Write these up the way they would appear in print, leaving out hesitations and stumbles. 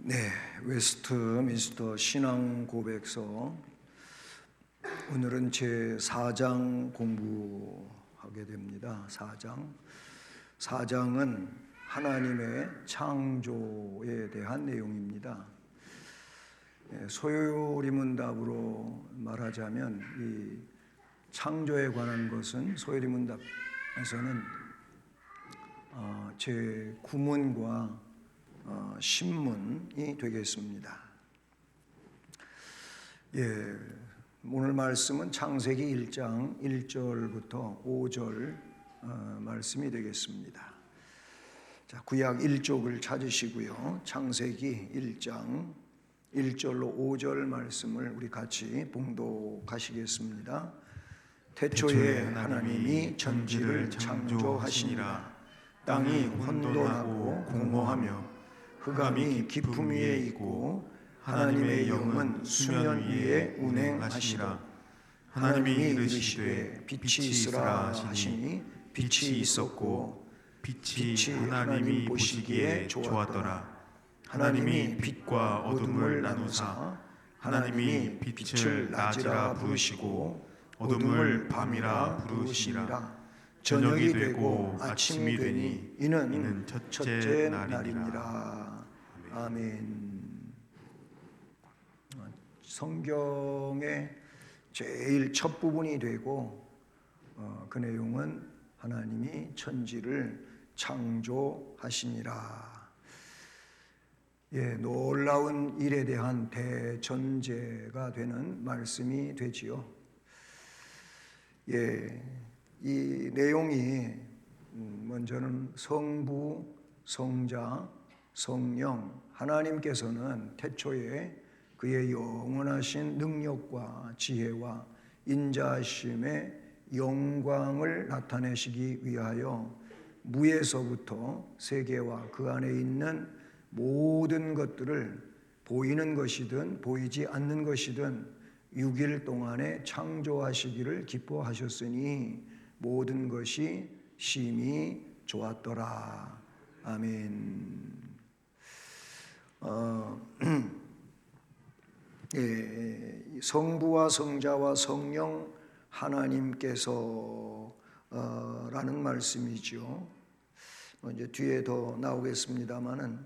네, 웨스트민스터 신앙 고백서 오늘은 제 4장 공부하게 됩니다. 4장은 하나님의 창조에 대한 내용입니다. 소요리문답으로 말하자면 이 창조에 관한 것은 소요리문답에서는 제 구문과 신문이 되겠습니다. 오늘 말씀은 창세기 1장 1절부터 5절 말씀이 되겠습니다. 자, 구약 1쪽을 찾으시고요. 창세기 1장 1절로 5절 말씀을 우리 같이 봉독하시겠습니다. 태초에 하나님이 천지를 창조하시니라. 땅이 혼돈하고 공허하며 흑암이 깊음 위에 있고 하나님의 영은 수면 위에 운행하시라. 하나님이 이르시되 빛이 있으라 하시니 빛이 있었고 빛이 하나님이 보시기에 좋았더라. 하나님이 빛과 어둠을 나누사 하나님이 빛을 낮이라 부르시고 어둠을 밤이라 부르시니라. 저녁이 되고 아침이 되니 이는 첫째 날이니라. 아멘. 성경의 제일 첫 부분이 되고 그 내용은 하나님이 천지를 창조하시니라. 놀라운 일에 대한 대전제가 되는 말씀이 되지요. 이 내용이 먼저는 성부, 성자, 성령 하나님께서는 태초에 그의 영원하신 능력과 지혜와 인자하심의 영광을 나타내시기 위하여 무에서부터 세계와 그 안에 있는 모든 것들을 보이는 것이든 보이지 않는 것이든 6일 동안에 창조하시기를 기뻐하셨으니 모든 것이 심히 좋았더라. 아멘. 성부와 성자와 성령 하나님께서 라는 말씀이죠. 이제 뒤에 더 나오겠습니다마는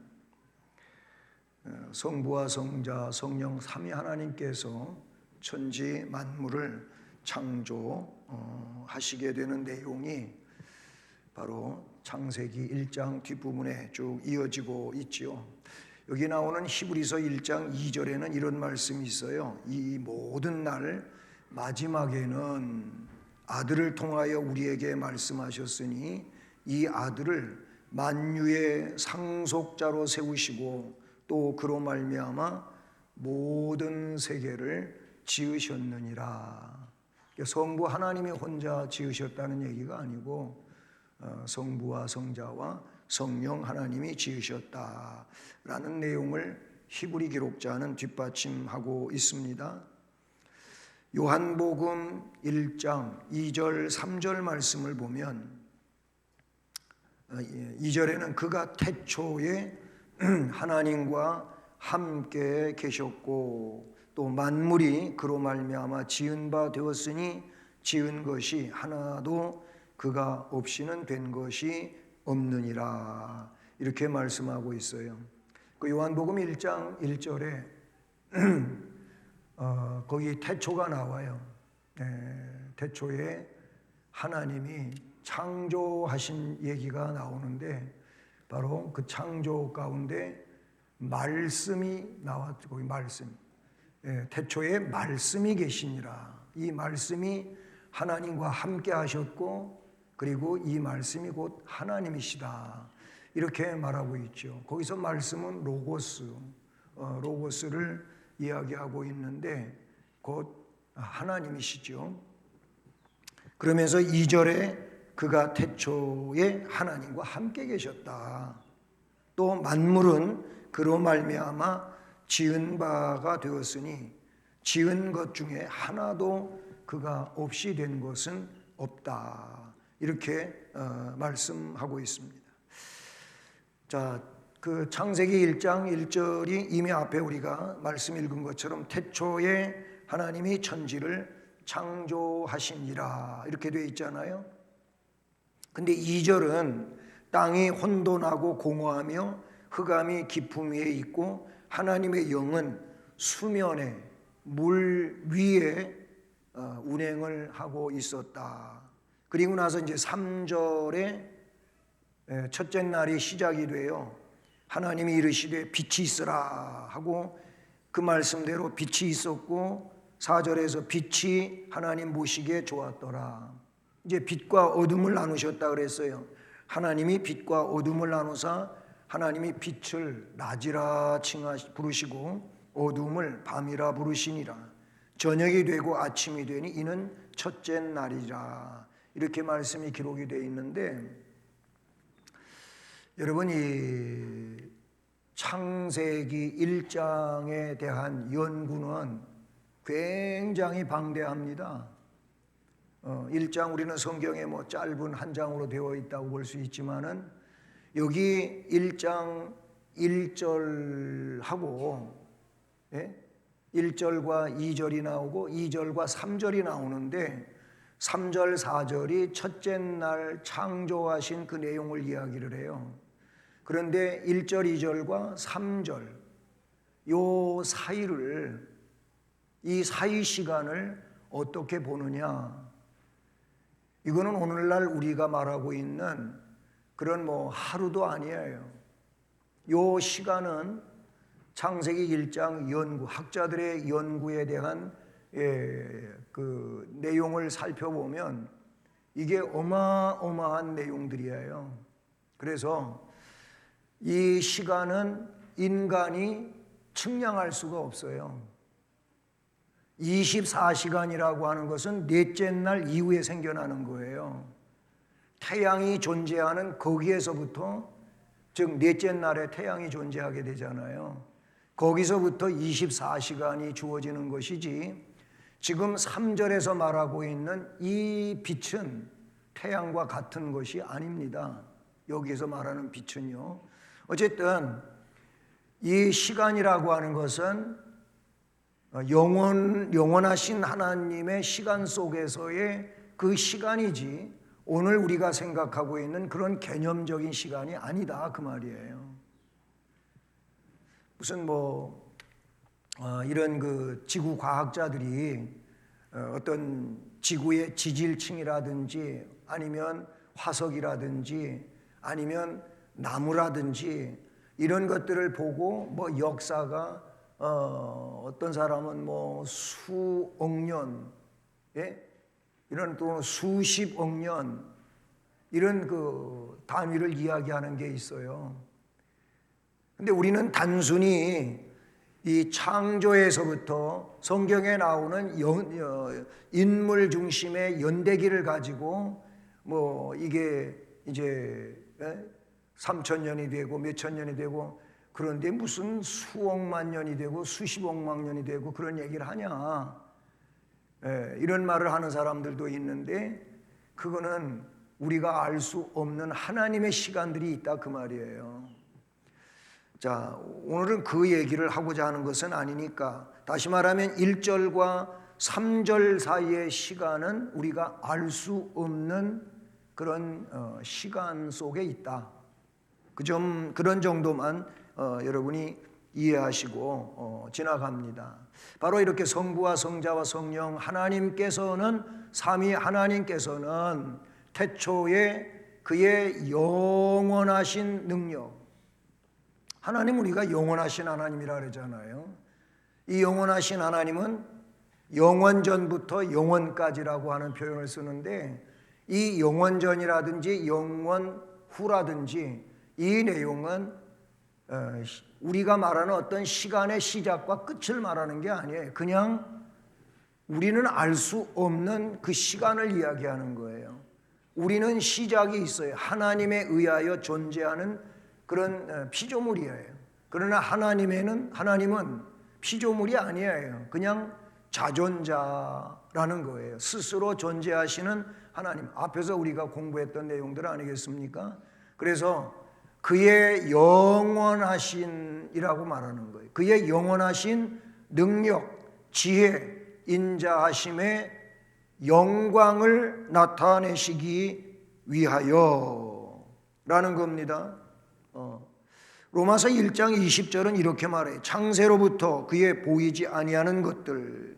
성부와 성자, 성령 삼위 하나님께서 천지 만물을 창조하시게 되는 내용이 바로 창세기 1장 뒷부분에 쭉 이어지고 있지요. 여기 나오는 히브리서 1장 2절에는 이런 말씀이 있어요. 이 모든 날 마지막에는 아들을 통하여 우리에게 말씀하셨으니 이 아들을 만유의 상속자로 세우시고 또 그로 말미암아 모든 세계를 지으셨느니라. 성부 하나님이 혼자 지으셨다는 얘기가 아니고 성부와 성자와 성령 하나님이 지으셨다라는 내용을 히브리 기록자는 뒷받침하고 있습니다. 요한복음 1장 2절 3절 말씀을 보면 2절에는 그가 태초에 하나님과 함께 계셨고 또 만물이 그로 말미암아 지은 바 되었으니 지은 것이 하나도 그가 없이는 된 것이 없느니라. 이렇게 말씀하고 있어요. 그 요한복음 1장 1절에 거기 태초가 나와요. 태초에 하나님이 창조하신 얘기가 나오는데 바로 그 창조 가운데 말씀이 나왔죠. 거기 말씀. 태초에 말씀이 계시니라. 이 말씀이 하나님과 함께 하셨고 그리고 이 말씀이 곧 하나님이시다. 이렇게 말하고 있죠. 거기서 말씀은 로고스를 이야기하고 있는데 곧 하나님이시죠. 그러면서 2절에 그가 태초에 하나님과 함께 계셨다. 또 만물은 그로 말미암아 지은 바가 되었으니 지은 것 중에 하나도 그가 없이 된 것은 없다. 이렇게 말씀하고 있습니다. 자, 그 창세기 1장 1절이 이미 앞에 우리가 말씀 읽은 것처럼 태초에 하나님이 천지를 창조하시니라 이렇게 되어 있잖아요. 근데 2절은 땅이 혼돈하고 공허하며 흑암이 깊음 위에 있고 하나님의 영은 수면에 물 위에 운행을 하고 있었다. 그리고 나서 이제 3절에 첫째 날이 시작이 돼요. 하나님이 이르시되 빛이 있으라 하고 그 말씀대로 빛이 있었고 4절에서 빛이 하나님 보시기에 좋았더라. 이제 빛과 어둠을 나누셨다 그랬어요. 하나님이 빛과 어둠을 나누사 하나님이 빛을 낮이라 부르시고 어둠을 밤이라 부르시니라. 저녁이 되고 아침이 되니 이는 첫째 날이라. 이렇게 말씀이 기록이 되어 있는데, 여러분 이 창세기 1장에 대한 연구는 굉장히 방대합니다. 1장 우리는 성경에 뭐 짧은 한 장으로 되어 있다고 볼 수 있지만은 여기 1장 1절하고 1절과 2절이 나오고 2절과 3절이 나오는데 3절 4절이 첫째 날 창조하신 그 내용을 이야기를 해요. 그런데 1절 2절과 3절 요 사이를, 이 사이 시간을 어떻게 보느냐, 이거는 오늘날 우리가 말하고 있는 그런 뭐 하루도 아니에요. 요 시간은 창세기 1장 연구, 학자들의 연구에 대한 그 내용을 살펴보면 이게 어마어마한 내용들이에요. 그래서 이 시간은 인간이 측량할 수가 없어요. 24시간이라고 하는 것은 넷째 날 이후에 생겨나는 거예요. 태양이 존재하는 거기에서부터, 즉 넷째 날에 태양이 존재하게 되잖아요. 거기서부터 24시간이 주어지는 것이지, 지금 3절에서 말하고 있는 이 빛은 태양과 같은 것이 아닙니다. 여기에서 말하는 빛은요. 어쨌든 이 시간이라고 하는 것은 영원하신 하나님의 시간 속에서의 그 시간이지 오늘 우리가 생각하고 있는 그런 개념적인 시간이 아니다 그 말이에요. 무슨 이런 그 지구 과학자들이 어떤 지구의 지질층이라든지 아니면 화석이라든지 아니면 나무라든지 이런 것들을 보고 뭐 역사가 어떤 사람은 뭐 수억 년, 이런 또 수십억 년 이런 그 단위를 이야기하는 게 있어요. 근데 우리는 단순히 이 창조에서부터 성경에 나오는 인물 중심의 연대기를 가지고 뭐 이게 이제 3,000년이 되고 몇천 년이 되고 그런데 무슨 수억만 년이 되고 수십억만 년이 되고 그런 얘기를 하냐, 이런 말을 하는 사람들도 있는데 그거는 우리가 알 수 없는 하나님의 시간들이 있다 그 말이에요. 자, 오늘은 그 얘기를 하고자 하는 것은 아니니까, 다시 말하면 1절과 3절 사이의 시간은 우리가 알 수 없는 그런 시간 속에 있다. 그런 정도만 여러분이 이해하시고 지나갑니다. 바로 이렇게 성부와 성자와 성령 하나님께서는, 삼위 하나님께서는 태초에 그의 영원하신 능력, 하나님 우리가 영원하신 하나님이라 그러잖아요. 이 영원하신 하나님은 영원전부터 영원까지라고 하는 표현을 쓰는데, 이 영원전이라든지 영원후라든지 이 내용은 우리가 말하는 어떤 시간의 시작과 끝을 말하는 게 아니에요. 그냥 우리는 알 수 없는 그 시간을 이야기하는 거예요. 우리는 시작이 있어요. 하나님에 의하여 존재하는 그런 피조물이에요. 그러나 하나님은 피조물이 아니에요. 그냥 자존자라는 거예요. 스스로 존재하시는 하나님. 앞에서 우리가 공부했던 내용들 아니겠습니까? 그래서 그의 영원하신이라고 말하는 거예요. 그의 영원하신 능력, 지혜, 인자하심의 영광을 나타내시기 위하여 라는 겁니다. 로마서 1장 20절은 이렇게 말해요. 창세로부터 그의 보이지 아니하는 것들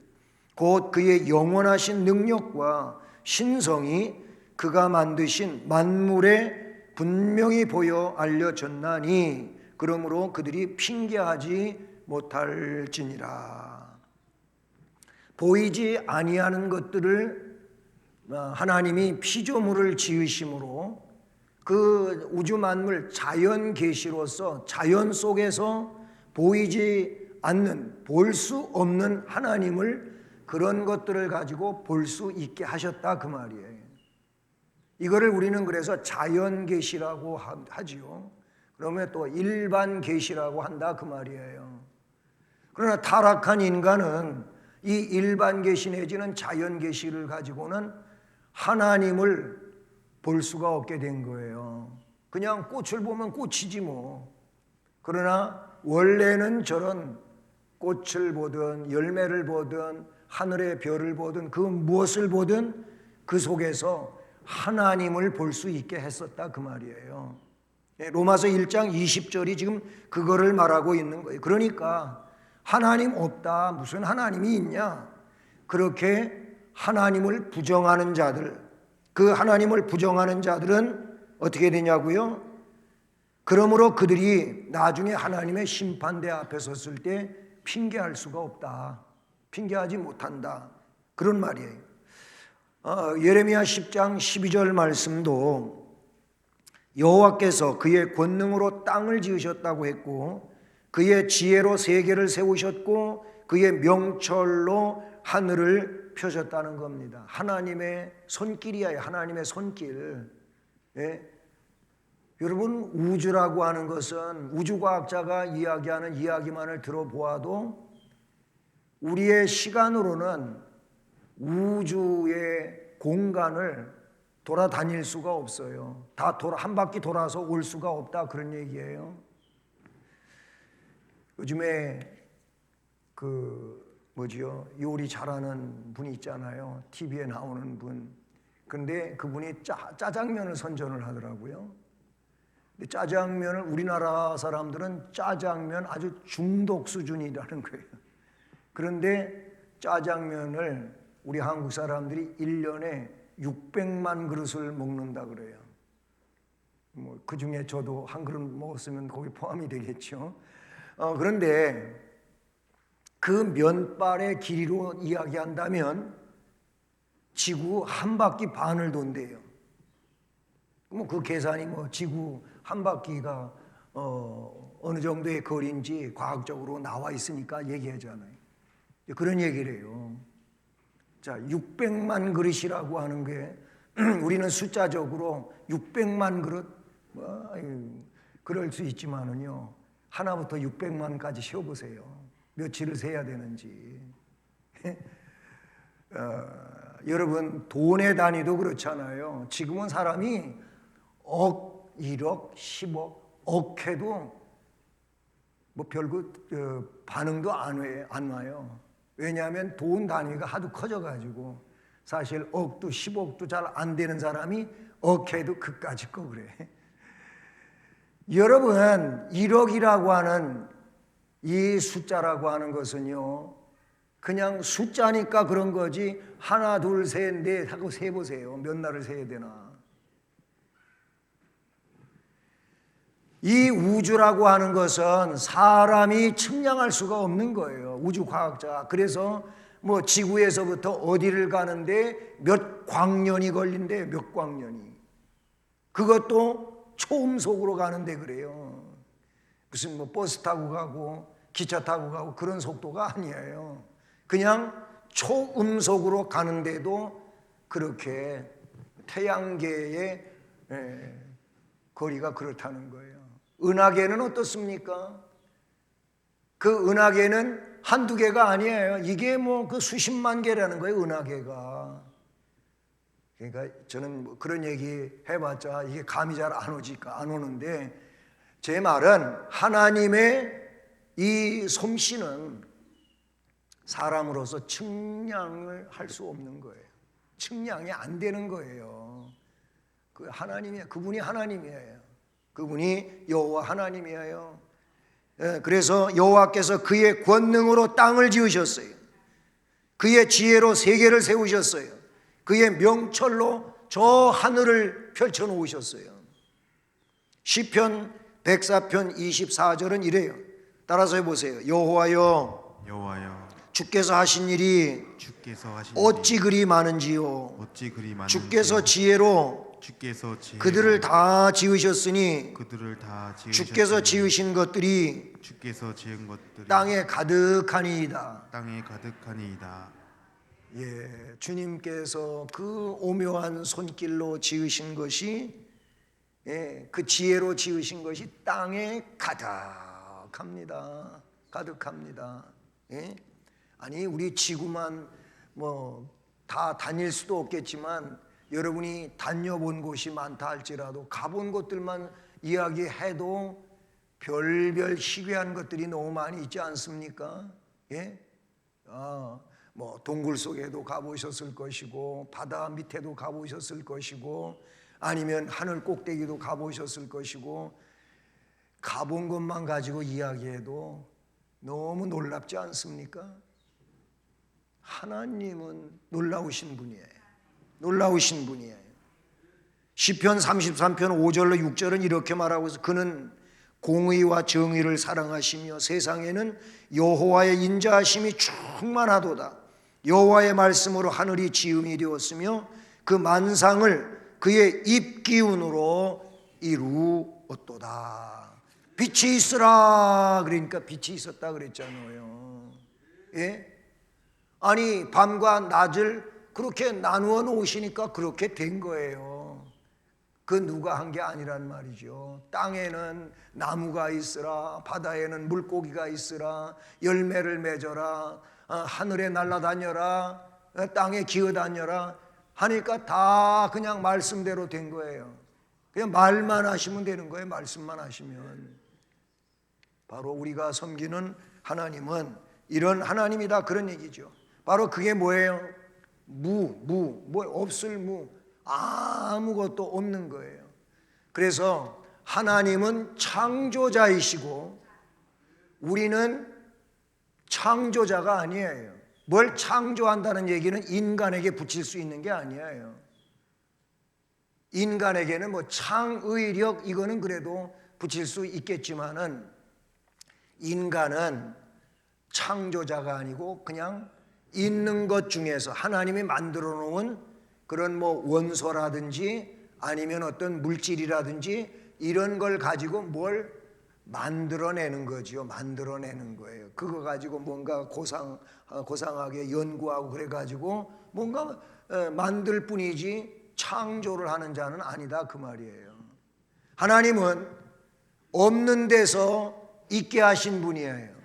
곧 그의 영원하신 능력과 신성이 그가 만드신 만물에 분명히 보여 알려졌나니 그러므로 그들이 핑계하지 못할지니라. 보이지 아니하는 것들을 하나님이 피조물을 지으심으로 그 우주 만물 자연 계시로서 자연 속에서 보이지 않는 볼 수 없는 하나님을 그런 것들을 가지고 볼 수 있게 하셨다 그 말이에요. 이거를 우리는 그래서 자연 계시라고 하지요. 그러면 또 일반 계시라고 한다 그 말이에요. 그러나 타락한 인간은 이 일반 계시 내지는 자연 계시를 가지고는 하나님을 볼 수가 없게 된 거예요. 그냥 꽃을 보면 꽃이지 뭐. 그러나 원래는 저런 꽃을 보든 열매를 보든 하늘의 별을 보든 그 무엇을 보든 그 속에서 하나님을 볼 수 있게 했었다 그 말이에요. 로마서 1장 20절이 지금 그거를 말하고 있는 거예요. 그러니까 하나님 없다, 무슨 하나님이 있냐, 그렇게 하나님을 부정하는 자들, 그 하나님을 부정하는 자들은 어떻게 되냐고요? 그러므로 그들이 나중에 하나님의 심판대 앞에 섰을 때 핑계할 수가 없다, 핑계하지 못한다, 그런 말이에요. 예레미야 10장 12절 말씀도 여호와께서 그의 권능으로 땅을 지으셨다고 했고 그의 지혜로 세계를 세우셨고 그의 명철로 하늘을 펴셨다는 겁니다. 하나님의 손길이야, 하나님의 손길. 예? 여러분, 우주라고 하는 것은 우주과학자가 이야기하는 이야기만을 들어보아도 우리의 시간으로는 우주의 공간을 돌아다닐 수가 없어요. 한 바퀴 돌아서 올 수가 없다, 그런 얘기예요. 요즘에 요리 잘하는 분이 있잖아요. TV에 나오는 분. 근데 그분이 짜장면을 선전을 하더라고요. 근데 짜장면을 우리나라 사람들은 짜장면 아주 중독 수준이라는 거예요. 그런데 짜장면을 우리 한국 사람들이 1년에 600만 그릇을 먹는다 그래요. 그 중에 저도 한 그릇 먹었으면 거기 포함이 되겠죠. 그런데 그 면발의 길이로 이야기한다면 지구 한 바퀴 반을 돈대요. 그 계산이 지구 한 바퀴가 어느 정도의 거리인지 과학적으로 나와 있으니까 얘기하잖아요. 그런 얘기를 해요. 자, 600만 그릇이라고 하는 게 우리는 숫자적으로 600만 그릇 그럴 수 있지만은요, 하나부터 600만까지 세어보세요. 며칠을 세야 되는지. 여러분, 돈의 단위도 그렇잖아요. 지금은 사람이 억, 1억, 10억, 억해도 반응도 안 와요. 왜냐하면 돈 단위가 하도 커져가지고 사실 억도 10억도 잘 안 되는 사람이 억해도 그까짓 거 그래. 여러분, 1억이라고 하는 이 숫자라고 하는 것은요, 그냥 숫자니까 그런 거지 하나, 둘, 셋, 넷 하고 세보세요. 몇 날을 세야 되나. 이 우주라고 하는 것은 사람이 측량할 수가 없는 거예요. 우주과학자. 그래서 지구에서부터 어디를 가는데 몇 광년이 걸린대, 몇 광년이. 그것도 초음속으로 가는데 그래요. 무슨 버스 타고 가고 기차 타고 가고 그런 속도가 아니에요. 그냥 초음속으로 가는데도 그렇게 태양계의 거리가 그렇다는 거예요. 은하계는 어떻습니까? 그 은하계는 한두 개가 아니에요. 이게 그 수십만 개라는 거예요, 은하계가. 그러니까 저는 그런 얘기 해봤자 이게 감이 잘 안 오니까 안 오는데, 제 말은 하나님의 이 솜씨는 사람으로서 측량을 할 수 없는 거예요. 측량이 안 되는 거예요. 그 하나님이에요. 그분이 하나님이에요. 그분이 여호와 하나님이에요. 그래서 여호와께서 그의 권능으로 땅을 지으셨어요. 그의 지혜로 세계를 세우셨어요. 그의 명철로 저 하늘을 펼쳐 놓으셨어요. 시편 104편 24절은 이래요. 따라서 해보세요. 여호와여, 여호와여, 주께서 하신 일이 어찌 그리 많은지요. 주께서 지혜로 그들을 다 지으셨으니 주께서 지으신 것들이 땅에 가득하니이다. 예, 주님께서 그 오묘한 손길로 지으신 것이, 예, 그 지혜로 지으신 것이 땅에 가득합니다. 가득합니다. 예? 아니 우리 지구만 뭐 다 다닐 수도 없겠지만 여러분이 다녀본 곳이 많다 할지라도 가본 곳들만 이야기해도 별별 희귀한 것들이 너무 많이 있지 않습니까? 예? 뭐 동굴 속에도 가보셨을 것이고 바다 밑에도 가보셨을 것이고 아니면 하늘 꼭대기도 가보셨을 것이고 가본 것만 가지고 이야기해도 너무 놀랍지 않습니까? 하나님은 놀라우신 분이에요. 놀라우신 분이에요. 시편 33편 5절로 6절은 이렇게 말하고 있어요. 그는 공의와 정의를 사랑하시며 세상에는 여호와의 인자하심이 충만하도다. 여호와의 말씀으로 하늘이 지음이 되었으며 그 만상을 그의 입기운으로 이루었도다. 빛이 있으라 그러니까 빛이 있었다 그랬잖아요. 예? 아니 밤과 낮을 그렇게 나누어 놓으시니까 그렇게 된 거예요. 그 누가 한 게 아니란 말이죠. 땅에는 나무가 있으라, 바다에는 물고기가 있으라, 열매를 맺어라, 하늘에 날아다녀라, 땅에 기어다녀라 하니까 다 그냥 말씀대로 된 거예요. 그냥 말만 하시면 되는 거예요. 말씀만 하시면. 바로 우리가 섬기는 하나님은 이런 하나님이다 그런 얘기죠. 바로 그게 뭐예요? 없을 무, 아무것도 없는 거예요. 그래서 하나님은 창조자이시고 우리는 창조자가 아니에요. 뭘 창조한다는 얘기는 인간에게 붙일 수 있는 게 아니에요. 인간에게는 뭐 창의력 이거는 그래도 붙일 수 있겠지만은 인간은 창조자가 아니고 그냥 있는 것 중에서 하나님이 만들어 놓은 그런 뭐 원소라든지 아니면 어떤 물질이라든지 이런 걸 가지고 뭘 만들어내는 거죠. 만들어내는 거예요. 그거 가지고 뭔가 고상하게 연구하고 그래가지고 뭔가 만들 뿐이지 창조를 하는 자는 아니다 그 말이에요. 하나님은 없는 데서 있게 하신 분이에요.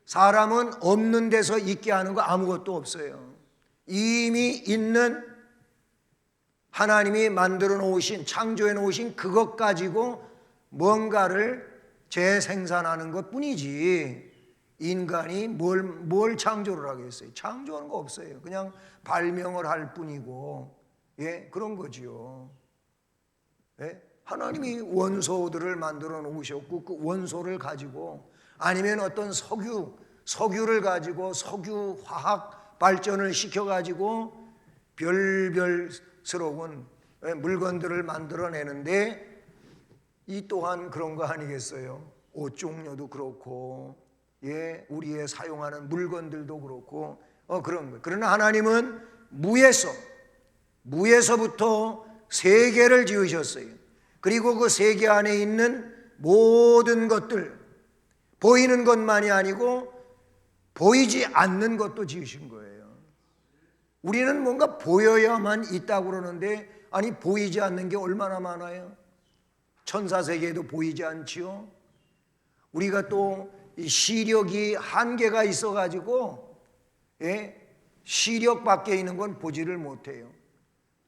사람은 없는 데서 있게 하는 거 아무것도 없어요. 이미 있는 하나님이 만들어 놓으신 창조해 놓으신 그것 가지고 뭔가를 재생산하는 것 뿐이지 인간이 뭘 창조를 하겠어요. 창조하는 거 없어요. 그냥 발명을 할 뿐이고, 예, 그런 거지요. 예? 하나님이 원소들을 만들어 놓으셨고 그 원소를 가지고 아니면 어떤 석유를 가지고 석유 화학 발전을 시켜가지고 별별스러운 물건들을 만들어내는데 이 또한 그런 거 아니겠어요? 옷 종류도 그렇고, 예, 우리의 사용하는 물건들도 그렇고, 그런 거예요. 그러나 하나님은 무에서부터 세계를 지으셨어요. 그리고 그 세계 안에 있는 모든 것들, 보이는 것만이 아니고 보이지 않는 것도 지으신 거예요. 우리는 뭔가 보여야만 있다고 그러는데 아니 보이지 않는 게 얼마나 많아요. 천사 세계에도 보이지 않지요. 우리가 또 시력이 한계가 있어가지고, 예? 시력 밖에 있는 건 보지를 못해요.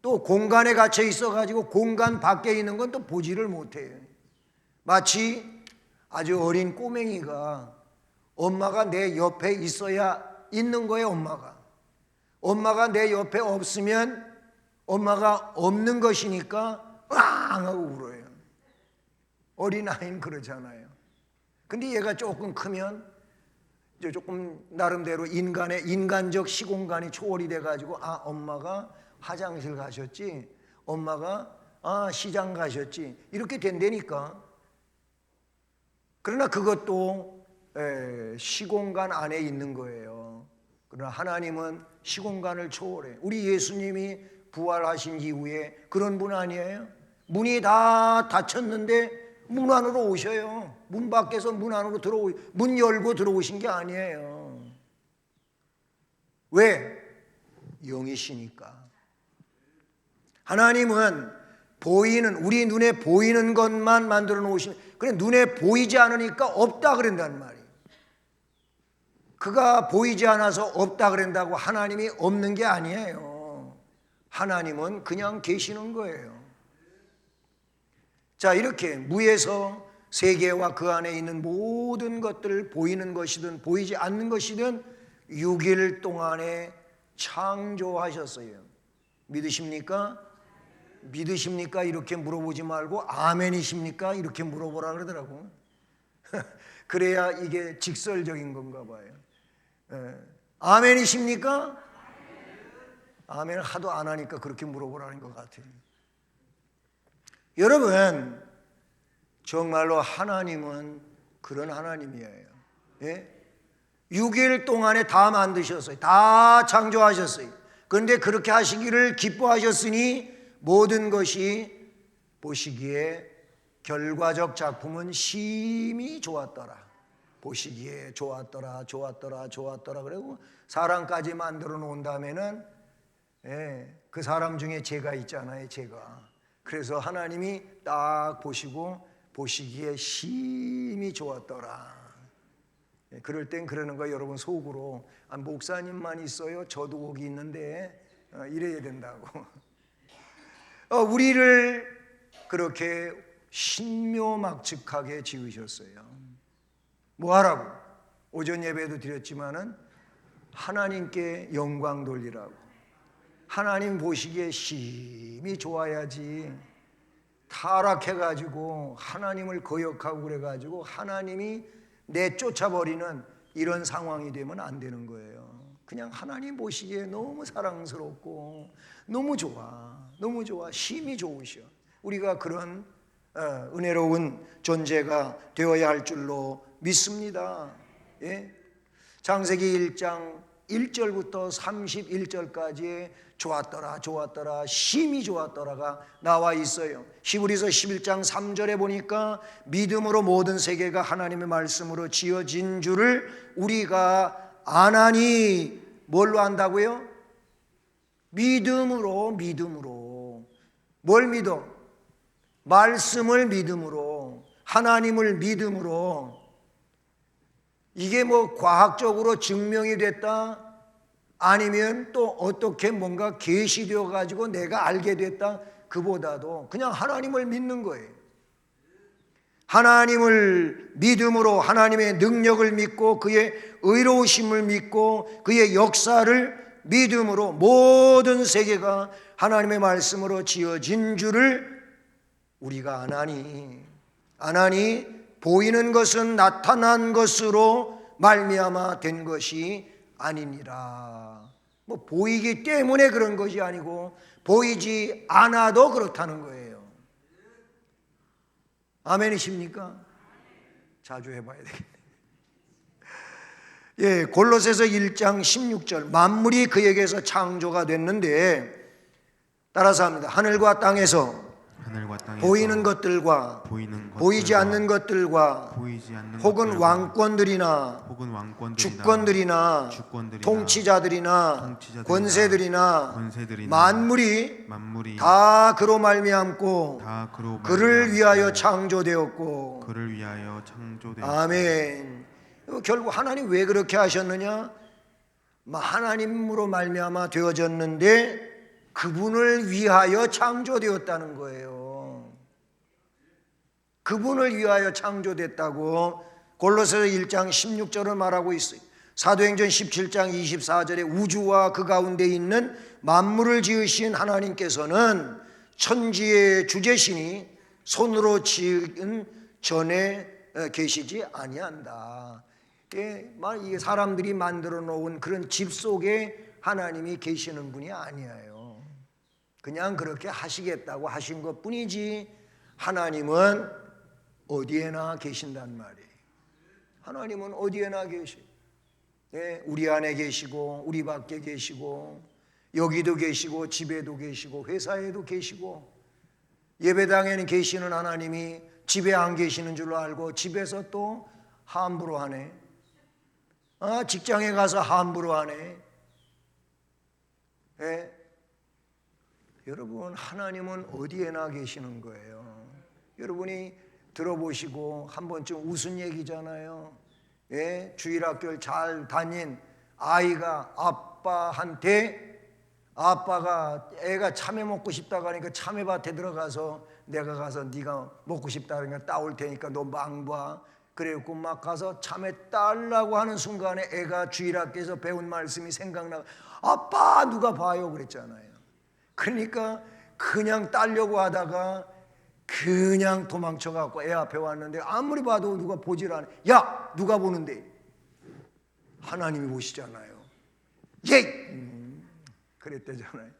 또 공간에 갇혀 있어가지고 공간 밖에 있는 건 또 보지를 못해요. 마치 아주 어린 꼬맹이가 엄마가 내 옆에 있어야 있는 거예요. 엄마가 내 옆에 없으면 엄마가 없는 것이니까 빵 하고 울어요. 어린아이는 그러잖아요. 근데 얘가 조금 크면 이제 조금 나름대로 인간적 시공간이 초월이 돼가지고, 아, 엄마가 화장실 가셨지, 엄마가 시장 가셨지, 이렇게 된다니까. 그러나 그것도 시공간 안에 있는 거예요. 그러나 하나님은 시공간을 초월해. 우리 예수님이 부활하신 이후에 그런 분 아니에요? 문이 다 닫혔는데 문 안으로 오셔요. 문 밖에서 문 안으로 문 열고 들어오신 게 아니에요. 왜? 영이시니까. 하나님은 우리 눈에 보이는 것만 만들어 놓으신, 그래, 눈에 보이지 않으니까 없다 그런단 말이에요. 그가 보이지 않아서 없다 그런다고 하나님이 없는 게 아니에요. 하나님은 그냥 계시는 거예요. 자, 이렇게 무에서 세계와 그 안에 있는 모든 것들을 보이는 것이든 보이지 않는 것이든 6일 동안에 창조하셨어요. 믿으십니까? 믿으십니까? 이렇게 물어보지 말고 아멘이십니까? 이렇게 물어보라 그러더라고. 그래야 이게 직설적인 건가 봐요. 아멘이십니까? 아멘을 하도 안 하니까 그렇게 물어보라는 것 같아요. 여러분, 정말로 하나님은 그런 하나님이에요. 예? 6일 동안에 다 만드셨어요. 다 창조하셨어요. 그런데 그렇게 하시기를 기뻐하셨으니 모든 것이 보시기에 결과적 작품은 심히 좋았더라. 보시기에 좋았더라. 그리고 사람까지 만들어 놓은 다음에는 그 사람 중에 죄가 있잖아요. 죄가. 그래서 하나님이 딱 보시고 보시기에 심히 좋았더라. 그럴 땐 그러는 거예요. 여러분, 속으로 목사님만 있어요? 저도 거기 있는데 이래야 된다고. 우리를 그렇게 신묘막측하게 지으셨어요. 뭐 하라고? 오전 예배도 드렸지만은 하나님께 영광 돌리라고. 하나님 보시기에 심히 좋아야지. 타락해가지고 하나님을 거역하고 그래가지고 하나님이 내쫓아버리는 이런 상황이 되면 안 되는 거예요. 그냥 하나님 보시기에 너무 사랑스럽고 너무 좋아, 심히 좋으셔. 우리가 그런 은혜로운 존재가 되어야 할 줄로 믿습니다. 예? 창세기 1장 1절부터 31절까지의 좋았더라, 심히 좋았더라가 나와 있어요. 히브리서 11장 3절에 보니까 믿음으로 모든 세계가 하나님의 말씀으로 지어진 줄을 우리가 아나니, 뭘로 안다고요? 믿음으로. 뭘 믿어? 말씀을 믿음으로, 하나님을 믿음으로. 이게 뭐 과학적으로 증명이 됐다? 아니면 또 어떻게 뭔가 계시되어 가지고 내가 알게 됐다? 그보다도 그냥 하나님을 믿는 거예요. 하나님을 믿음으로, 하나님의 능력을 믿고 그의 의로우심을 믿고 그의 역사를 믿음으로 모든 세계가 하나님의 말씀으로 지어진 줄을 우리가 아나니 보이는 것은 나타난 것으로 말미암아 된 것이 아니니라. 뭐 보이기 때문에 그런 것이 아니고 보이지 않아도 그렇다는 거예요. 아멘이십니까? 자주 해봐야 되겠네. 예, 골로새서 1장 16절 만물이 그에게서 창조가 됐는데, 따라서 합니다. 하늘과 땅에서 보이는 것들과 보이지 않는 것들과 혹은 왕권들이나 주권들이나 통치자들이나 권세들이나 만물이 다 그로 말미암고 그를 위하여 창조되었고. 아멘. 결국 하나님 왜 그렇게 하셨느냐? 하나님으로 말미암아 되어졌는데 그분을 위하여 창조되었다는 거예요. 그분을 위하여 창조됐다고 골로새서 1장 16절을 말하고 있어요. 사도행전 17장 24절에 우주와 그 가운데 있는 만물을 지으신 하나님께서는 천지의 주재신이 손으로 지은 전에 계시지 아니한다. 이게 사람들이 만들어 놓은 그런 집 속에 하나님이 계시는 분이 아니에요. 그냥 그렇게 하시겠다고 하신 것 뿐이지 하나님은 어디에나 계신단 말이에요. 하나님은 어디에나 계셔. 우리 안에 계시고 우리 밖에 계시고 여기도 계시고 집에도 계시고 회사에도 계시고 예배당에는 계시는 하나님이 집에 안 계시는 줄로 알고 집에서 또 함부로 하네. 직장에 가서 함부로 하네. 여러분, 하나님은 어디에나 계시는 거예요. 여러분이 들어보시고 한 번쯤 웃은 얘기잖아요. 주일학교를 잘 다닌 아이가 아빠가 애가 참외 먹고 싶다고 하니까 참외밭에 들어가서 내가 가서 네가 먹고 싶다 그러니까 따올 테니까 너 망봐. 그래갖고 막 가서 참외 따려고 하는 순간에 애가 주일학교에서 배운 말씀이 생각나고 아빠 누가 봐요 그랬잖아요. 그러니까 그냥 따려고 하다가 그냥 도망쳐갖고 애 앞에 왔는데 아무리 봐도 누가 보질 않아. 야 누가 보는데? 하나님이 보시잖아요. 그랬대잖아요.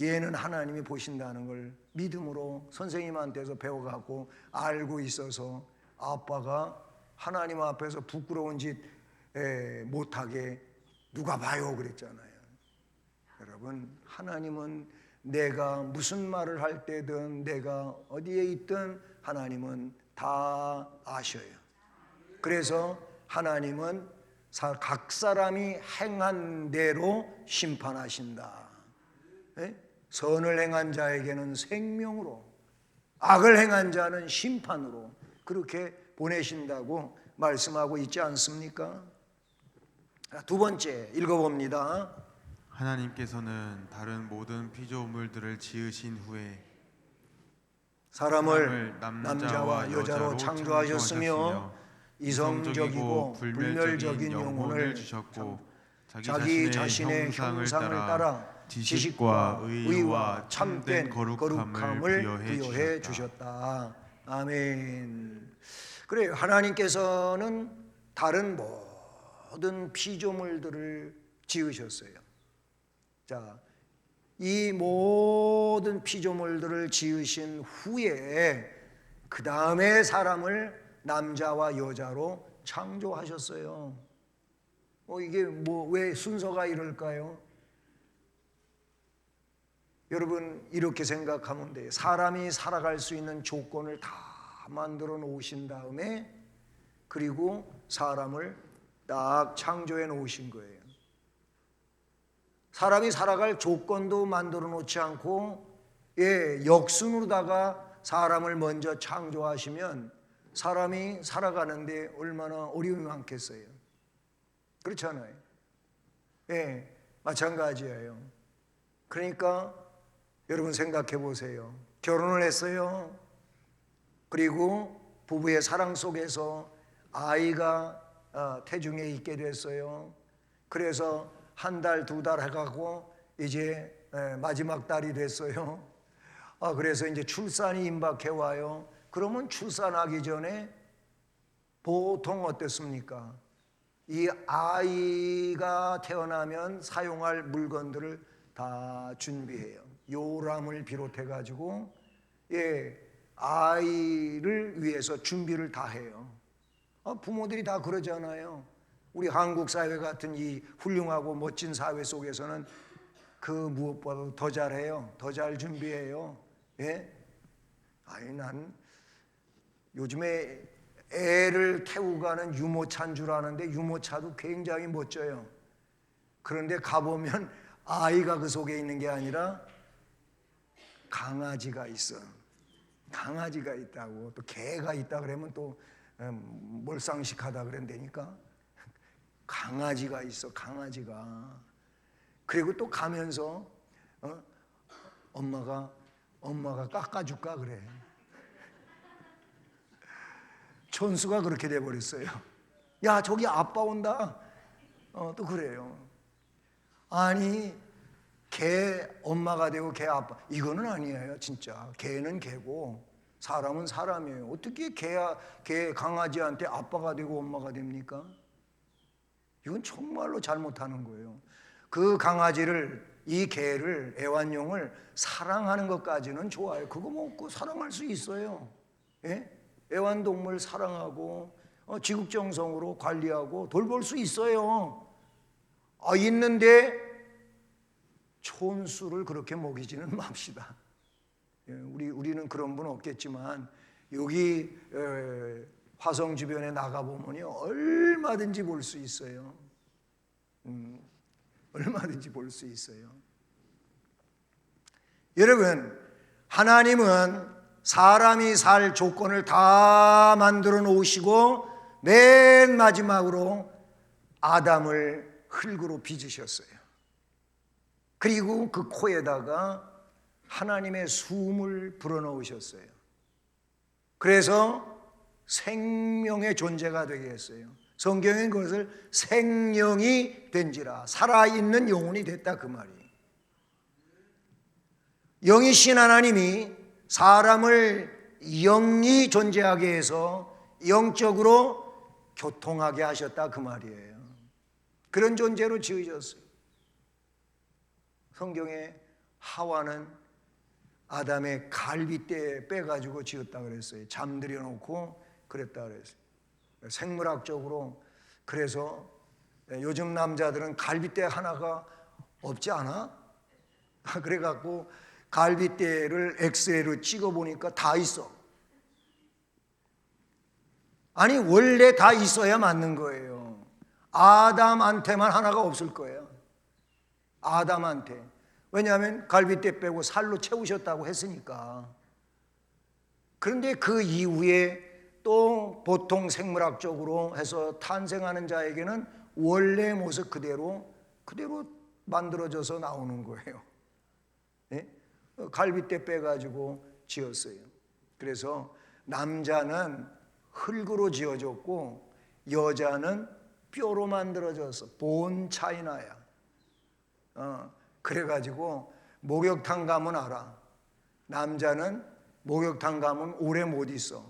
얘는 하나님이 보신다는 걸 믿음으로 선생님한테서 배워갖고 알고 있어서 아빠가 하나님 앞에서 부끄러운 짓 못하게 누가 봐요 그랬잖아요. 여러분, 하나님은 내가 무슨 말을 할 때든 내가 어디에 있든 하나님은 다 아셔요. 그래서 하나님은 각 사람이 행한 대로 심판하신다. 선을 행한 자에게는 생명으로, 악을 행한 자는 심판으로 그렇게 보내신다고 말씀하고 있지 않습니까? 두 번째 읽어봅니다. 하나님께서는 다른 모든 피조물들을 지으신 후에 사람을 남자와 여자로 창조하셨으며 이성적이고 불멸적인 영혼을 주셨고 자기 자신의 형상을 따라 지식과 의와 참된 거룩함을 부여해 주셨다. 아멘. 그래요. 하나님께서는 다른 모든 피조물들을 지으셨어요. 자, 이 모든 피조물들을 지으신 후에 그 다음에 사람을 남자와 여자로 창조하셨어요. 이게 왜 순서가 이럴까요? 여러분 이렇게 생각하면 돼요. 사람이 살아갈 수 있는 조건을 다 만들어 놓으신 다음에 그리고 사람을 딱 창조해 놓으신 거예요. 사람이 살아갈 조건도 만들어 놓지 않고 역순으로다가 사람을 먼저 창조하시면 사람이 살아가는데 얼마나 어려움이 많겠어요. 그렇잖아요. 마찬가지예요. 그러니까 여러분 생각해 보세요. 결혼을 했어요. 그리고 부부의 사랑 속에서 아이가 태중에 있게 됐어요. 그래서 한 달, 두 달 해가고 이제 마지막 달이 됐어요. 그래서 이제 출산이 임박해 와요. 그러면 출산하기 전에 보통 어땠습니까? 이 아이가 태어나면 사용할 물건들을 다 준비해요. 요람을 비롯해 가지고 아이를 위해서 준비를 다 해요. 부모들이 다 그러잖아요. 우리 한국 사회 같은 이 훌륭하고 멋진 사회 속에서는 그 무엇보다도 더 잘해요. 더 잘 준비해요. 난 요즘에 애를 태우고 가는 유모차인 줄 아는데 유모차도 굉장히 멋져요. 그런데 가보면 아이가 그 속에 있는 게 아니라 강아지가 있어. 강아지가 있다고. 또 개가 있다 그러면 또 몰상식하다 그런다니까. 강아지가 있어. 강아지가. 그리고 또 가면서 엄마가 깎아줄까 그래. 촌수가 그렇게 돼버렸어요. 야, 저기 아빠 온다. 또 그래요. 아니, 개 엄마가 되고 개 아빠, 이거는 아니에요. 진짜 개는 개고 사람은 사람이에요. 어떻게 개 강아지한테 아빠가 되고 엄마가 됩니까? 이건 정말로 잘못하는 거예요. 그 강아지를, 이 개를, 애완용을 사랑하는 것까지는 좋아요. 그거 먹고 사랑할 수 있어요. 예? 애완동물 사랑하고 지극정성으로 관리하고 돌볼 수 있어요. 있는데 촌수를 그렇게 먹이지는 맙시다. 예, 우리는 그런 분 없겠지만 여기 화성 주변에 나가보면요, 얼마든지 볼 수 있어요. 얼마든지 볼 수 있어요. 여러분, 하나님은 사람이 살 조건을 다 만들어 놓으시고 맨 마지막으로 아담을 흙으로 빚으셨어요. 그리고 그 코에다가 하나님의 숨을 불어넣으셨어요. 그래서 생명의 존재가 되게 했어요. 성경엔 그것을 생령이 된지라, 살아있는 영혼이 됐다 그 말이에요. 영이신 하나님이 사람을 영이 존재하게 해서 영적으로 교통하게 하셨다 그 말이에요. 그런 존재로 지으셨어요. 성경에 하와는 아담의 갈빗대 빼가지고 지었다 그랬어요. 잠들여 놓고 그랬다 그랬어요. 생물학적으로. 그래서 요즘 남자들은 갈빗대 하나가 없지 않아? 그래갖고 갈빗대를 엑스레이로 찍어보니까 다 있어. 아니, 원래 다 있어야 맞는 거예요. 아담한테만 하나가 없을 거예요. 아담한테. 왜냐하면 갈빗대 빼고 살로 채우셨다고 했으니까. 그런데 그 이후에 또 보통 생물학적으로 해서 탄생하는 자에게는 원래 모습 그대로 만들어져서 나오는 거예요. 네? 갈빗대 빼가지고 지었어요. 그래서 남자는 흙으로 지어졌고 여자는 뼈로 만들어져서 본 차이나야. 그래가지고 목욕탕 가면 알아. 남자는 목욕탕 가면 오래 못 있어.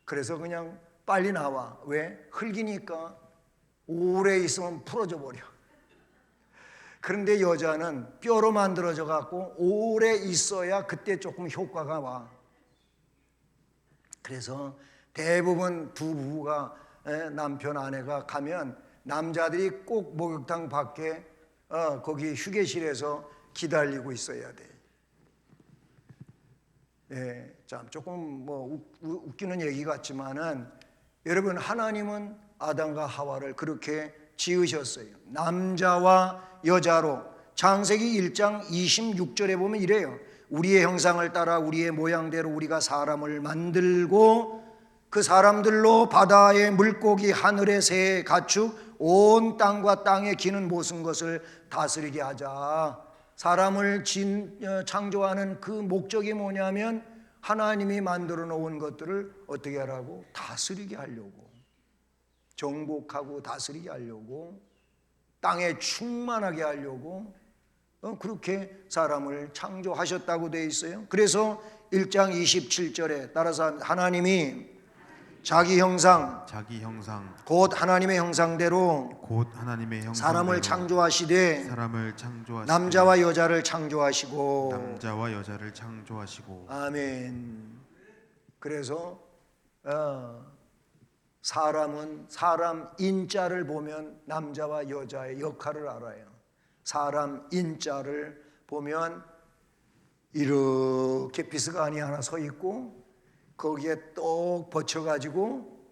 그래서 그냥 빨리 나와. 왜? 흙이니까 오래 있으면 풀어져 버려. 그런데 여자는 뼈로 만들어져 갖고 오래 있어야 그때 조금 효과가 와. 그래서 대부분 두 부부가, 남편 아내가 가면 남자들이 꼭 목욕탕 밖에 거기 휴게실에서 기다리고 있어야 돼. 예, 참 조금 웃기는 얘기 같지만은 여러분, 하나님은 아담과 하와를 그렇게 지으셨어요. 남자와 여자로. 창세기 1장 26절에 보면 이래요. 우리의 형상을 따라 우리의 모양대로 우리가 사람을 만들고 그 사람들로 바다의 물고기, 하늘의 새, 가축, 온 땅과 땅에 기는 모든 것을 다스리게 하자. 사람을 창조하는 그 목적이 뭐냐면 하나님이 만들어 놓은 것들을 어떻게 하라고? 다스리게 하려고. 정복하고 다스리게 하려고, 땅에 충만하게 하려고 그렇게 사람을 창조하셨다고 되어 있어요. 그래서 1장 27절에 따라서 하나님이 자기 형상 곧 하나님의 형상대로 사람을 창조하시되 남자와 여자를 창조하시고. 아멘. 그래서 사람은 사람 인자를 보면 남자와 여자의 역할을 알아요. 사람 인자를 보면 이렇게 비스가니 하나 서 있고 거기에 똑 받쳐가지고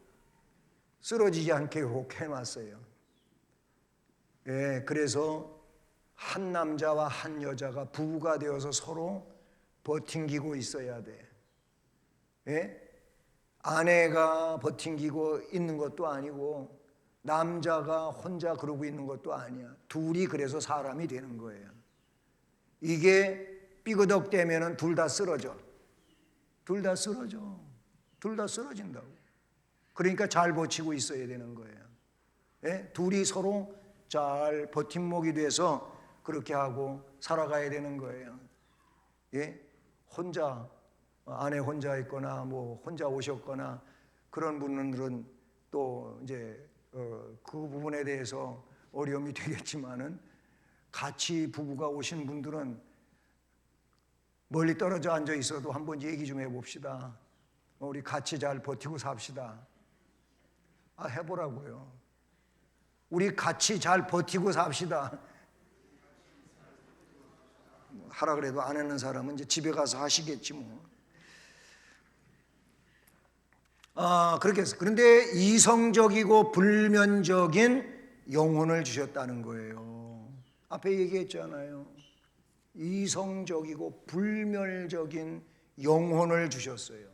쓰러지지 않게 이렇게 해놨어요. 예, 그래서 한 남자와 한 여자가 부부가 되어서 서로 버팅기고 있어야 돼. 예? 아내가 버팅기고 있는 것도 아니고 남자가 혼자 그러고 있는 것도 아니야. 둘이 그래서 사람이 되는 거예요. 이게 삐그덕대면은 둘 다 쓰러져. 둘 다 쓰러진다고. 그러니까 잘 버티고 있어야 되는 거예요. 예? 둘이 서로 잘 버팀목이 돼서 그렇게 하고 살아가야 되는 거예요. 예? 혼자, 아내 혼자 있거나 뭐 혼자 오셨거나 그런 분들은 또 이제 그 부분에 대해서 어려움이 되겠지만은, 같이 부부가 오신 분들은 멀리 떨어져 앉아 있어도 한번 얘기 좀 해봅시다. 우리 같이 잘 버티고 삽시다. 해보라고요. 우리 같이 잘 버티고 삽시다. 하라 그래도 안 하는 사람은 이제 집에 가서 하시겠지 뭐. 그렇게 해서, 그런데 이성적이고 불면적인 영혼을 주셨다는 거예요. 앞에 얘기했잖아요. 이성적이고 불멸적인 영혼을 주셨어요.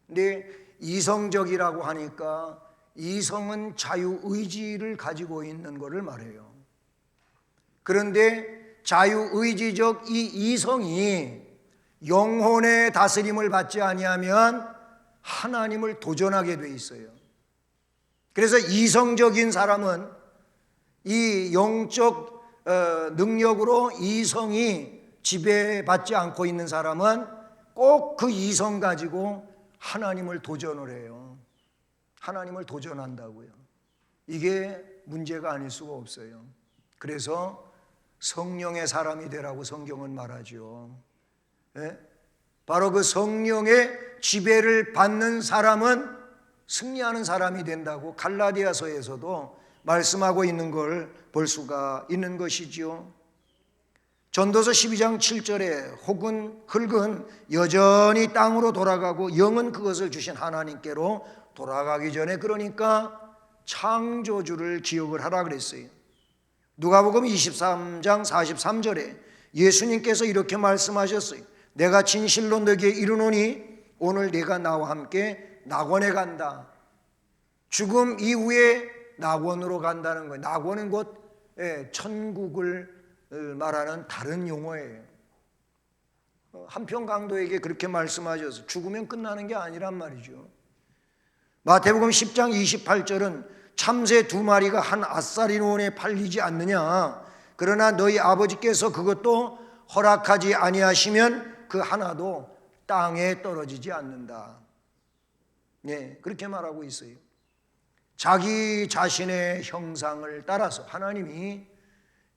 근데 이성적이라고 하니까 이성은 자유의지를 가지고 있는 것을 말해요. 그런데 자유의지적 이 이성이 영혼의 다스림을 받지 아니하면 하나님을 도전하게 돼 있어요. 그래서 이성적인 사람은 이 영적 능력으로 이성이 지배받지 않고 있는 사람은 꼭 그 이성 가지고 하나님을 도전을 해요. 하나님을 도전한다고요. 이게 문제가 아닐 수가 없어요. 그래서 성령의 사람이 되라고 성경은 말하죠. 예? 바로 그 성령의 지배를 받는 사람은 승리하는 사람이 된다고 갈라디아서에서도 말씀하고 있는 걸 볼 수가 있는 것이지요. 전도서 12장 7절에 혹은 흙은 여전히 땅으로 돌아가고 영은 그것을 주신 하나님께로 돌아가기 전에, 그러니까 창조주를 기억을 하라 그랬어요. 누가복음 23장 43절에 예수님께서 이렇게 말씀하셨어요. 내가 진실로 너에게 이르노니 오늘 네가 나와 함께 낙원에 간다. 죽음 이후에 낙원으로 간다는 거예요. 낙원은 곧 천국을 말하는 다른 용어예요. 한평 강도에게 그렇게 말씀하셔서 죽으면 끝나는 게 아니란 말이죠. 마태복음 10장 28절은 참새 2마리가 한 아사리논에 팔리지 않느냐, 그러나 너희 아버지께서 그것도 허락하지 아니하시면 그 하나도 땅에 떨어지지 않는다. 네, 그렇게 말하고 있어요. 자기 자신의 형상을 따라서 하나님이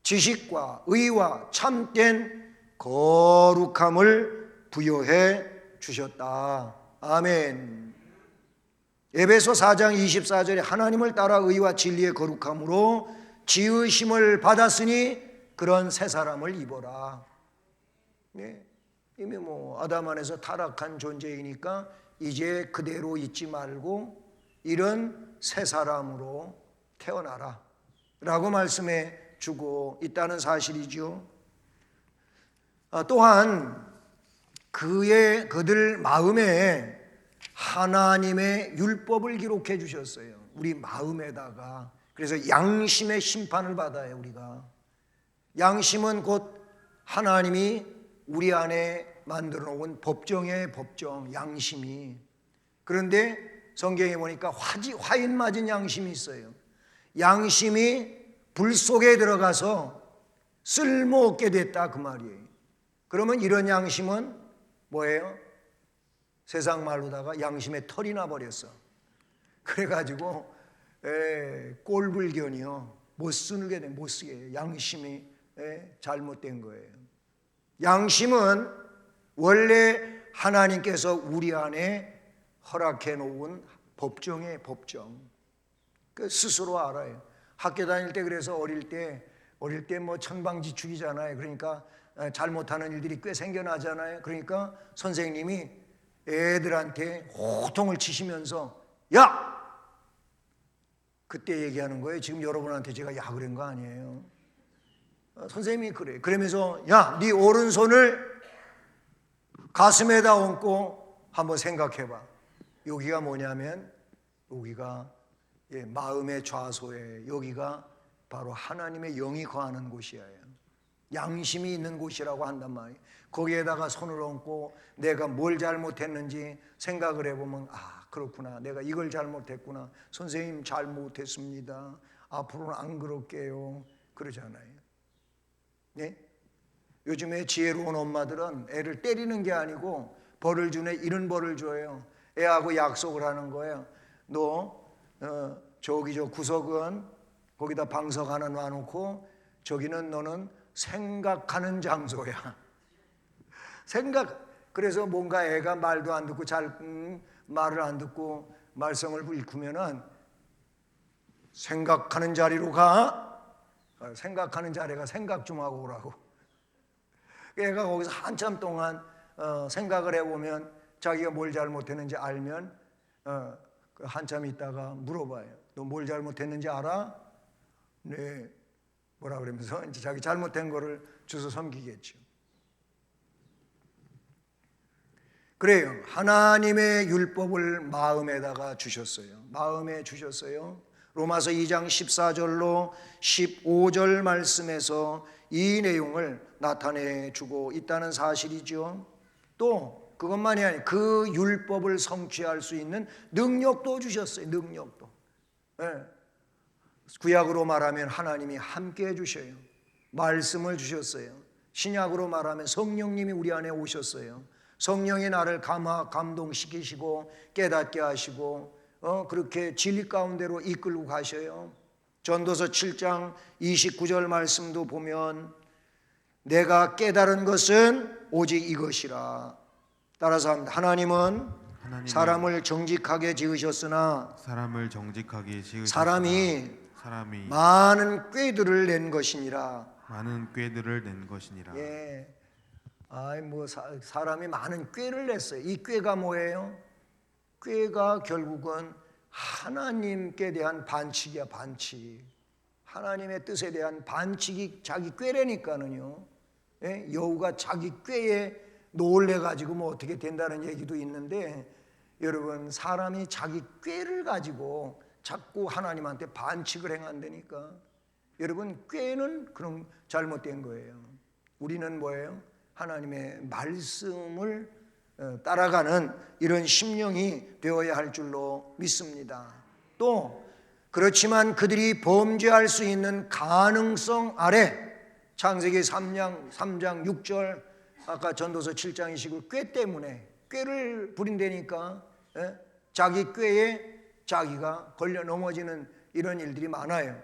지식과 의와 참된 거룩함을 부여해 주셨다. 아멘. 에베소 4장 24절에 하나님을 따라 의와 진리의 거룩함으로 지으심을 받았으니 그런 새 사람을 입어라. 네, 이미 뭐 아담 안에서 타락한 존재이니까 이제 그대로 있지 말고 이런 새 사람으로 태어나라 라고 말씀해 주고 있다는 사실이죠. 또한 그들 마음에 하나님의 율법을 기록해 주셨어요. 우리 마음에다가. 그래서 양심의 심판을 받아요. 우리가 양심은 곧 하나님이 우리 안에 만들어 놓은 법정의 법정, 양심이. 그런데 성경에 보니까 화인 맞은 양심이 있어요. 양심이 불 속에 들어가서 쓸모없게 됐다 그 말이에요. 그러면 이런 양심은 뭐예요? 세상 말로다가 양심에 털이 나버렸어. 그래가지고 꼴불견이요, 못 쓰게 돼. 못 쓰게. 양심이 잘못된 거예요. 양심은 원래 하나님께서 우리 안에 허락해 놓은 법정의 법정. 그 스스로 알아요. 학교 다닐 때, 그래서 어릴 때 뭐 천방지축이잖아요. 그러니까 잘못하는 일들이 꽤 생겨나잖아요. 그러니까 선생님이 애들한테 호통을 치시면서 야! 그때 얘기하는 거예요. 지금 여러분한테 제가 야 그런 거 아니에요. 선생님이 그래요. 그러면서 야, 네 오른손을 가슴에다 얹고 한번 생각해봐. 여기가 뭐냐면 여기가 마음의 좌소에, 여기가 바로 하나님의 영이 거하는 곳이에요. 양심이 있는 곳이라고 한단 말이에요. 거기에다가 손을 얹고 내가 뭘 잘못했는지 생각을 해보면 아 그렇구나, 내가 이걸 잘못했구나, 선생님 잘못했습니다, 앞으로는 안 그럴게요, 그러잖아요. 네? 요즘에 지혜로운 엄마들은 애를 때리는 게 아니고 벌을 주네 이런 벌을 줘요. 애하고 약속을 하는 거예요. 너 저기 저 구석은 거기다 방석 하나 놔놓고 저기는 너는 생각하는 장소야. 그래서 뭔가 애가 말도 안 듣고 말을 안 듣고 말썽을 일으키면은 생각하는 자리로 가. 생각하는 자리가 생각 좀 하고 오라고. 애가 거기서 한참 동안 생각을 해보면 자기가 뭘 잘못했는지 알면 한참 있다가 물어봐요. 너 뭘 잘못했는지 알아? 네. 뭐라 그러면서 이제 자기 잘못된 거를 주워 섬기겠죠. 그래요. 하나님의 율법을 마음에다가 주셨어요. 마음에 주셨어요. 로마서 2장 14절로 15절 말씀에서 이 내용을 나타내 주고 있다는 사실이죠. 또 그것만이 아니라 그 율법을 성취할 수 있는 능력도 주셨어요. 능력도. 네. 구약으로 말하면 하나님이 함께 해주셔요. 말씀을 주셨어요. 신약으로 말하면 성령님이 우리 안에 오셨어요. 성령이 나를 감동시키시고 깨닫게 하시고 그렇게 진리 가운데로 이끌고 가셔요. 전도서 7장 29절 말씀도 보면 내가 깨달은 것은 오직 이것이라. 따라서 하나님은 사람을 정직하게 지으셨으나 사람이 많은 꾀들을 낸 것이니라. 예. 사람이 많은 꾀를 냈어요. 이 꾀가 뭐예요? 꾀가 결국은 하나님께 대한 반칙이야, 반칙. 하나님의 뜻에 대한 반칙이 자기 꾀라니까는요. 예? 여우가 자기 꾀에 놀래가지고 뭐 어떻게 된다는 얘기도 있는데, 여러분 사람이 자기 꾀를 가지고 자꾸 하나님한테 반칙을 행한다니까. 여러분 꾀는 그런 잘못된 거예요. 우리는 뭐예요? 하나님의 말씀을 따라가는 이런 심령이 되어야 할 줄로 믿습니다. 또 그렇지만 그들이 범죄할 수 있는 가능성 아래 창세기 3장 6절 아까 전도서 7장이시고 꾀 때문에 꾀를 부린다니까 자기 꾀에 자기가 걸려 넘어지는 이런 일들이 많아요.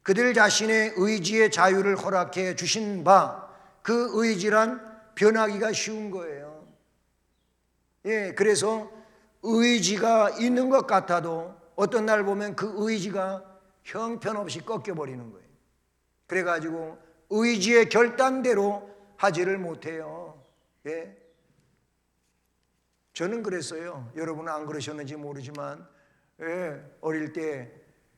그들 자신의 의지의 자유를 허락해 주신 바 그 의지란 변하기가 쉬운 거예요. 예, 그래서 의지가 있는 것 같아도 어떤 날 보면 그 의지가 형편없이 꺾여버리는 거예요. 그래가지고 의지의 결단대로 하지를 못해요. 예. 저는 그랬어요. 여러분은 안 그러셨는지 모르지만 어릴 때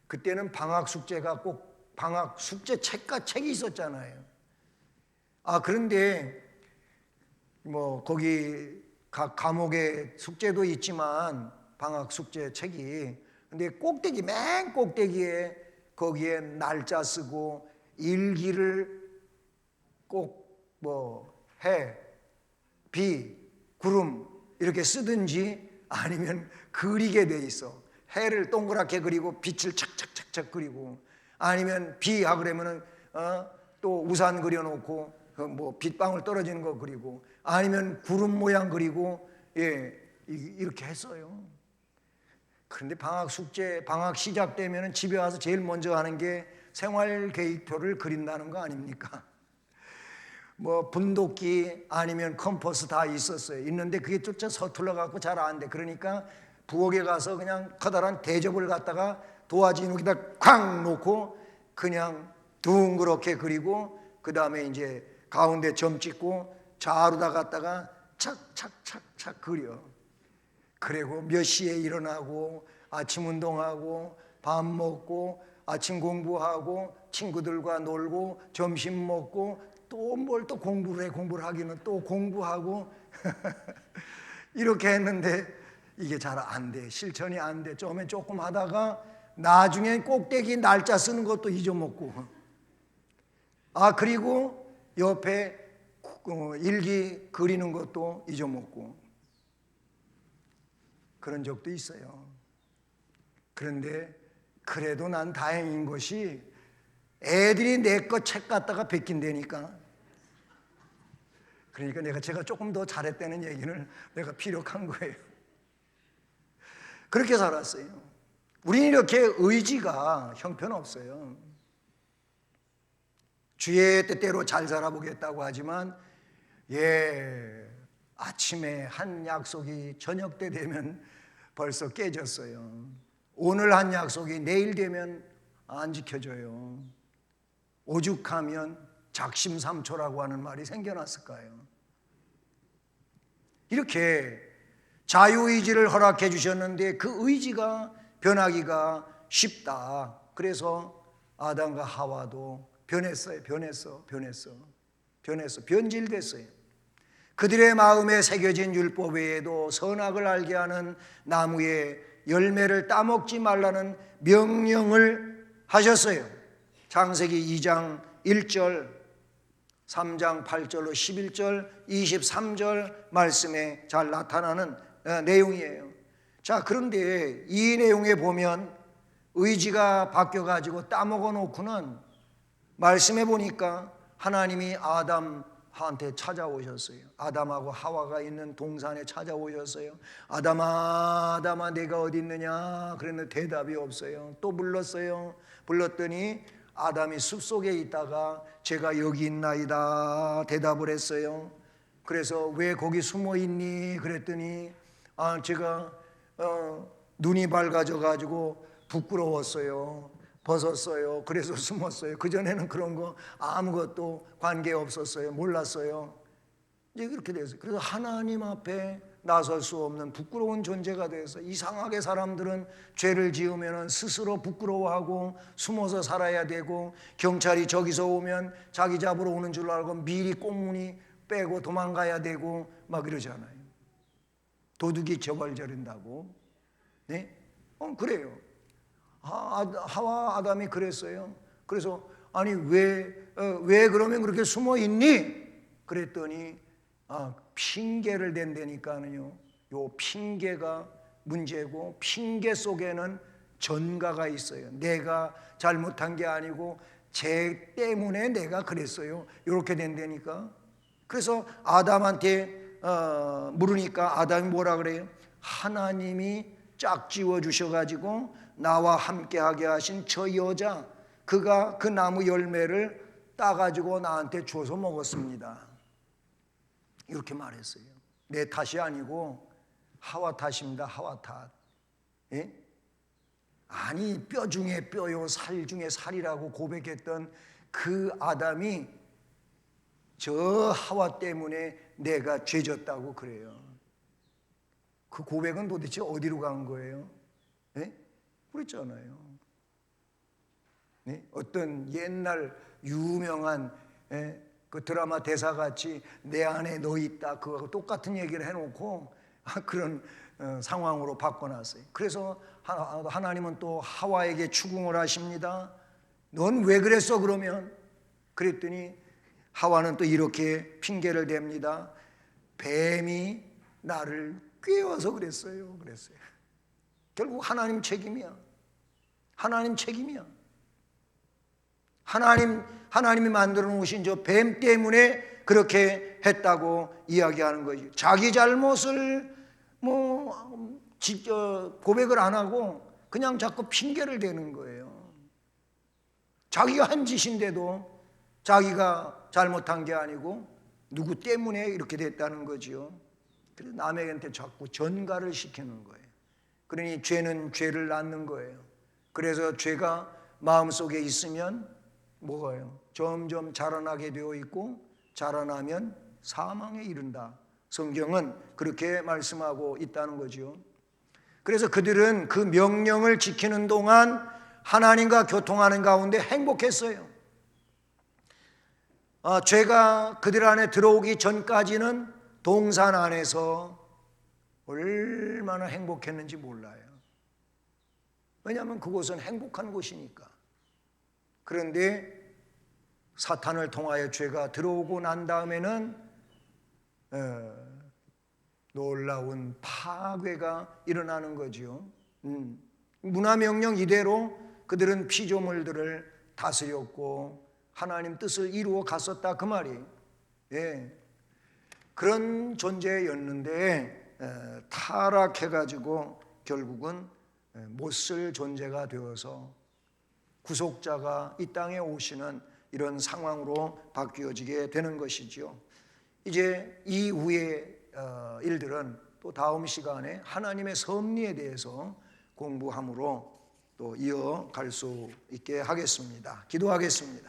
그때는 방학 숙제가 꼭 방학 숙제 책이 있었잖아요. 그런데 뭐 거기 각 과목에 숙제도 있지만 방학 숙제 책이 근데 꼭대기 맨 꼭대기에 거기에 날짜 쓰고 일기를 꼭 뭐 해, 비, 구름 이렇게 쓰든지 아니면 그리게 돼 있어. 해를 동그랗게 그리고 빛을 착착착착 그리고 아니면 비하 그러면은 또 우산 그려놓고 뭐 빗방울 떨어지는 거 그리고 아니면 구름 모양 그리고 이렇게 했어요. 그런데 방학 시작되면은 집에 와서 제일 먼저 하는 게 생활 계획표를 그린다는 거 아닙니까? 뭐 분도기 아니면 컴퍼스 다 있었어요. 있는데 그게 쫓아 서툴러 갖고 잘 안 돼. 그러니까 부엌에 가서 그냥 커다란 대접을 갖다가 도화지 여기다 쾅 놓고 그냥 둥그렇게 그리고 그 다음에 이제 가운데 점 찍고 자루다 갖다가 착착착착 그려. 그리고 몇 시에 일어나고 아침 운동하고 밥 먹고 아침 공부하고 친구들과 놀고 점심 먹고 또 뭘 또 공부를 하기는 또 공부하고 이렇게 했는데 이게 잘 안 돼. 실천이 안 돼. 처음엔 조금 하다가 나중엔 꼭대기 날짜 쓰는 것도 잊어먹고 그리고 옆에 일기 그리는 것도 잊어먹고 그런 적도 있어요. 그런데 그래도 난 다행인 것이 애들이 내 거 책 갖다가 베낀다니까. 그러니까 제가 조금 더 잘했다는 얘기를 내가 피력한 거예요. 그렇게 살았어요. 우리는 이렇게 의지가 형편없어요. 주의 뜻대로 잘 살아보겠다고 하지만 아침에 한 약속이 저녁 때 되면 벌써 깨졌어요. 오늘 한 약속이 내일 되면 안 지켜져요. 오죽하면 작심삼초라고 하는 말이 생겨났을까요? 이렇게 자유의지를 허락해 주셨는데 그 의지가 변하기가 쉽다. 그래서 아담과 하와도 변질됐어요. 그들의 마음에 새겨진 율법 외에도 선악을 알게 하는 나무의 열매를 따먹지 말라는 명령을 하셨어요. 창세기 2장 1절, 3장 8절로 11절, 23절 말씀에 잘 나타나는 내용이에요. 자, 그런데 이 내용에 보면 의지가 바뀌어가지고 따먹어 놓고는 말씀해 보니까 하나님이 아담한테 찾아오셨어요. 아담하고 하와가 있는 동산에 찾아오셨어요. 아담아, 아담아, 내가 어디 있느냐? 그랬는데 대답이 없어요. 또 불렀어요. 불렀더니 아담이 숲속에 있다가 제가 여기 있나이다 대답을 했어요. 그래서 왜 거기 숨어 있니? 그랬더니 제가 눈이 밝아져 가지고 부끄러웠어요. 벗었어요. 그래서 숨었어요. 그전에는 그런 거 아무것도 관계 없었어요. 몰랐어요. 이제 그렇게 됐어요. 그래서 하나님 앞에 나설 수 없는 부끄러운 존재가 돼서 이상하게 사람들은 죄를 지으면 스스로 부끄러워하고 숨어서 살아야 되고 경찰이 저기서 오면 자기 잡으러 오는 줄 알고 미리 꽁무니 빼고 도망가야 되고 막 이러잖아요. 도둑이 저걸 저른다고. 네? 그래요. 하와 아담이 그랬어요. 그래서 아니 왜 그러면 그렇게 숨어 있니? 그랬더니 핑계를 댄다니까요. 요 핑계가 문제고 핑계 속에는 전가가 있어요. 내가 잘못한 게 아니고 쟤 때문에 내가 그랬어요. 이렇게 된다니까. 그래서 아담한테 물으니까 아담이 뭐라 그래요? 하나님이 짝지어 주셔가지고 나와 함께하게 하신 저 여자, 그가 그 나무 열매를 따가지고 나한테 줘서 먹었습니다. 이렇게 말했어요. 내 탓이 아니고 하와 탓입니다. 하와 탓. 예? 아니 뼈 중에 뼈요 살 중에 살이라고 고백했던 그 아담이 저 하와 때문에 내가 죄졌다고 그래요. 그 고백은 도대체 어디로 간 거예요? 예? 그랬잖아요. 네? 어떤 옛날 유명한 그 드라마 대사같이 내 안에 너 있다 그거하고 똑같은 얘기를 해놓고 그런 상황으로 바꿔놨어요. 그래서 하나님은 또 하와에게 추궁을 하십니다. 넌 왜 그랬어 그러면? 그랬더니 하와는 또 이렇게 핑계를 댑니다. 뱀이 나를 꿰어서 그랬어요. 결국 하나님 책임이야. 하나님이 만들어 놓으신 저 뱀 때문에 그렇게 했다고 이야기하는 거죠. 자기 잘못을 고백을 안 하고 그냥 자꾸 핑계를 대는 거예요. 자기가 한 짓인데도 자기가 잘못한 게 아니고 누구 때문에 이렇게 됐다는 거지요. 그래서 남에게 자꾸 전가를 시키는 거예요. 그러니 죄는 죄를 낳는 거예요. 그래서 죄가 마음속에 있으면 뭐가요? 점점 자라나게 되어 있고 자라나면 사망에 이른다. 성경은 그렇게 말씀하고 있다는 거죠. 그래서 그들은 그 명령을 지키는 동안 하나님과 교통하는 가운데 행복했어요. 죄가 그들 안에 들어오기 전까지는 동산 안에서 얼마나 행복했는지 몰라요. 왜냐하면 그곳은 행복한 곳이니까. 그런데 사탄을 통하여 죄가 들어오고 난 다음에는 놀라운 파괴가 일어나는 거지요. 문화명령 이대로 그들은 피조물들을 다스렸고 하나님 뜻을 이루어 갔었다 그 말이. 예. 그런 존재였는데 타락해가지고 결국은 못쓸 존재가 되어서 구속자가 이 땅에 오시는 이런 상황으로 바뀌어지게 되는 것이지요. 이제 이후의 일들은 또 다음 시간에 하나님의 섭리에 대해서 공부함으로 또 이어갈 수 있게 하겠습니다. 기도하겠습니다.